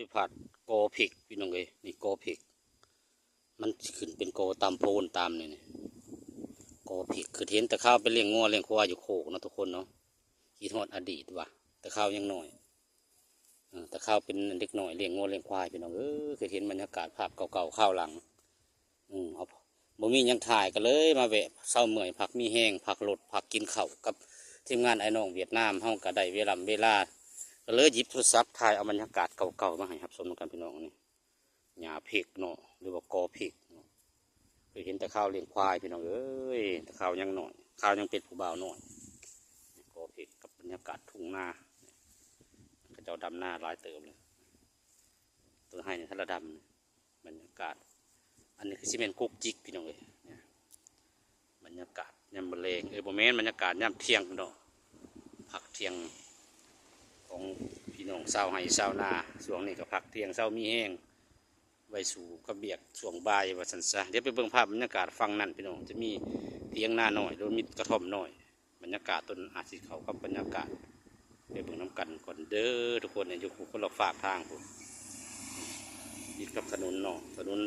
ยผัดโกผิกพี่น้องเลยนี่โกผิกมันขึ้นเป็นโกตามโพนตามนี่โกผิกคือเห็นแต่ข้าวไปเลี้ยงงัวเลี้ยงควายอยู่โคกนะทุกคนเนาะคิดฮอดอดีตว่ะแต่ข้าวยังหน่อยแต่ข้าวเป็นเด็กหน่อยเลี้ยงงัวเลี้ยงควายพี่น้องเคยเห็นบรรยากาศภาพเก่าๆข้าวหลังเอาบ่มียังถ่ายกันเลยมาแวะเศร้าเมื่อยผักมีแห้งผักหลดผักกินข้าวกับทีมงานไอ้น้องเวียดนามเฮาก็ได้เวลาก็เลยหยิบโทรศัพท์ถ่ายเอาบรรยากาศเก่าๆมาให้ครับชมกันพี่น้องนี่หญ้าเพกเนาะหรือว่ากอเพกเคยเห็นแต่ข้าวเลี้ยงควายพี่น้องแต่ข้าวยังหน่อยข้าวยังเป็นผู้บ่าวหน่อยกอเพกกับบรรยากาศทุ่งนาก็จะดำนาหลายเติมเลยตัวให้เนี่ยถ้าเราดำบรรยากาศอันนี้คือซีเมนต์กุ๊กจิกพี่น้องเลยบรรยากาศยามมะเร็งโมเมนต์บรรยากาศยามเที่ยงพี่น้องผักเที่ยงของพี่น้องเศร้าให้เศร้านาช่วงนี้ก็ผักเที่ยงเศร้ามีแห้งไว้สู่กระเบียกช่วงบ่ายว่าสันซะเดี๋ยวไปเบิ่งภาพบรรยากาศฟังนั่นพี่น้องจะมีเที่ยงหน้าหน่อยหรือมีกระท่อมหน่อยบรรยากาศต้นอาศิเขากับบรรยากาศไปเบิ่งน้ำกันก่อนเด้อทุกคนเนี่ยอยู่คนละฝากทางผมยึดกับถนนเนาะถนน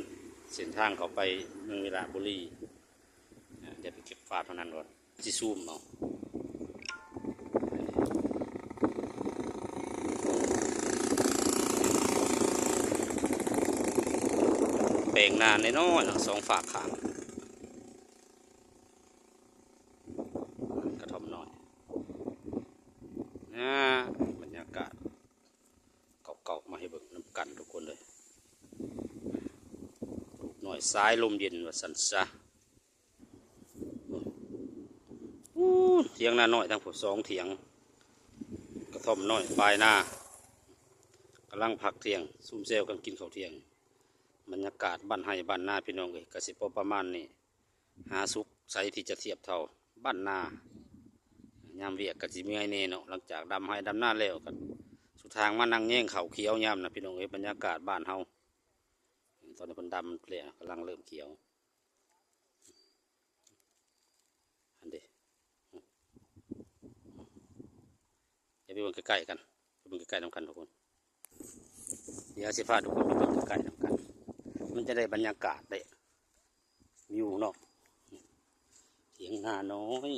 เส้นทางเขาไปเมืองวิระบุรีเดี๋ยวไปเก็บฝาเท่านั้นก่อนจิซูมเอาแปลงนานในน้อยสองฝากขางกระท่อมน้อยบรรยากาศเก่าๆมาให้เบิ่งน้ำกันทุกคนเลยหน่อยซ้ายลมเย็นว่าสันซะเถียงหน้าน้อยทั้งผมสองเถียงกระท่อมน้อยปลายหน้ากำลังพักเที่ยงซุ่มเซลกันกินข้าวเที่ยงบรรยากาศบ้านไห้บ้านนาพี่น้องเลยกสิปประมาณนี้หาสุกใสที่จะเทียบเท่าบ้านนายามเวียกกสิเมื่อยเน่เนาะหลังจากดำให้ดำหน้าแล้วกันสุดทางมานั่งแย่งเข่าเขียวยามนะพี่น้องเลยบรรยากาศบ้านเฮาตอนนี้เป็นดำเลยกำลังเริ่มเขียวอันเดีอย่าไปเบิ่งใกล้ๆกันไปเบิ่งใกล้ๆน้ำกันทุกคนเดี๋ยวสิพาทุกคนไปเบิ่งใกล้ๆน้ำกันมันจะได้บรรยากาศได้วิวเนาะเถียงนาน้อย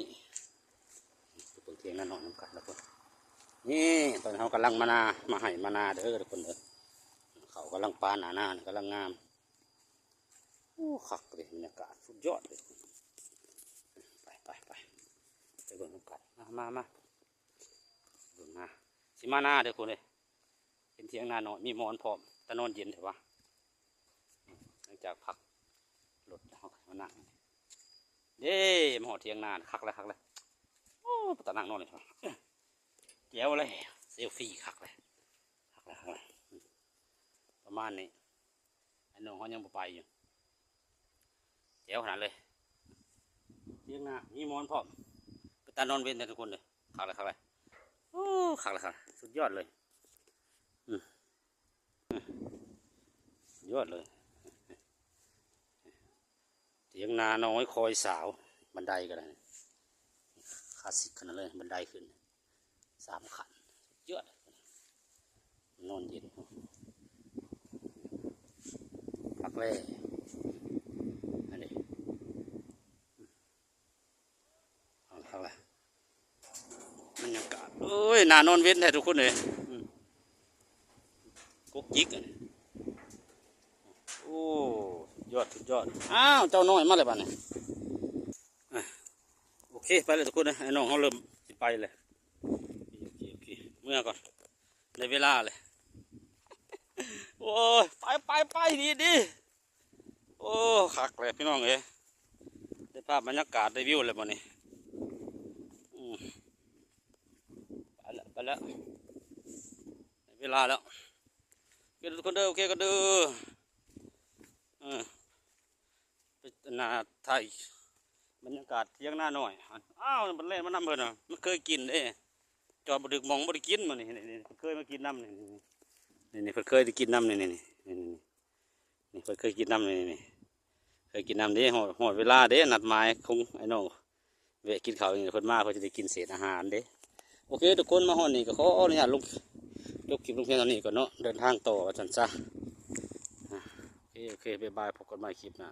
เปิดเถียงนาน้อยน้ำกัดแล้วคนนี่ตอนเขากำลังมาให้มานาเด้อทุกคนเด้อเขากำลังปาหนากำลังงามโอ้ขักเลยบรรยากาศสุดยอดเลยไปเบิ่งน้ำกัดมาเบิ่งนาสิมานาเด้อคนเลยเป็นเถียงนาน้อยมีหมอนพร้อมตะนอนเย็นเถอะวะหลังจากพักรถเขามานั่งเด้มาหอดเทียงนานคักเลยโอ้ปตะนั่งนอนเลยเจ๋วเลยเซลฟี่คักเลยประมาณนี้ไอ้น้องเขายังไปอยู่เจ๋วขนาดเลยเทียงนามีมอนพร้อมปตะนอนเว้นทุกคนเลยคักเลยโอ้คักเลยสุดยอดเลยยอดเลยเถียงนาน้อยคอยสาวบันไดก็ได้คลาสสิกขนาดเลยบันไดขึ้น3 ขั้นเยอะนอนเย็นพักแรกอันนี้เอาละบรรยากาศโอ้ยนานอนเว้นแท้ทุกคนเลยกุ๊กยิกโอ้ยอดอ้าวเจ้าน้อยมาเลยบ้านนี้โอเคไปเลยทุกคนนะไอ้น้องเขาเริ่มไปเลยโอเคเมื่อก่อนในเวลาเลยโอ้ยไปดีโอ้คักเลยพี่น้องเอ้ยได้ภาพบรรยากาศได้วิวเลยบ้านนี้ไปแล้วในเวลาแล้วทุกคนเด้อโอเคกันเด้อนาไทยบรรยากาศเที่ยงหน้าหน่อยอ้าวมันเล่นมันน้ำเพิ่นมันเคยกินจอดบดึกมองบดึกินมันนี่เคยมากินน้ำนี่เพิ่นเคยกินน้ำนี่เพิ่นเคยกินน้ำนี่เคยกินน้ำเหอดเวลานัดหมายคงไอ้น้องแวะกินข้าวนี่เพิ่นมาเพิ่นจะได้กินเศษอาหารโอเคทุกคนมาหอดนี่ก็ขออนุญาตลงจ จบคลิปลงเพียงเท่านี้ก่อนเนาะเดินทางต่ออาจารย์จ้าโอเคบ๊ายบายพบกันใหม่คลิปหน้า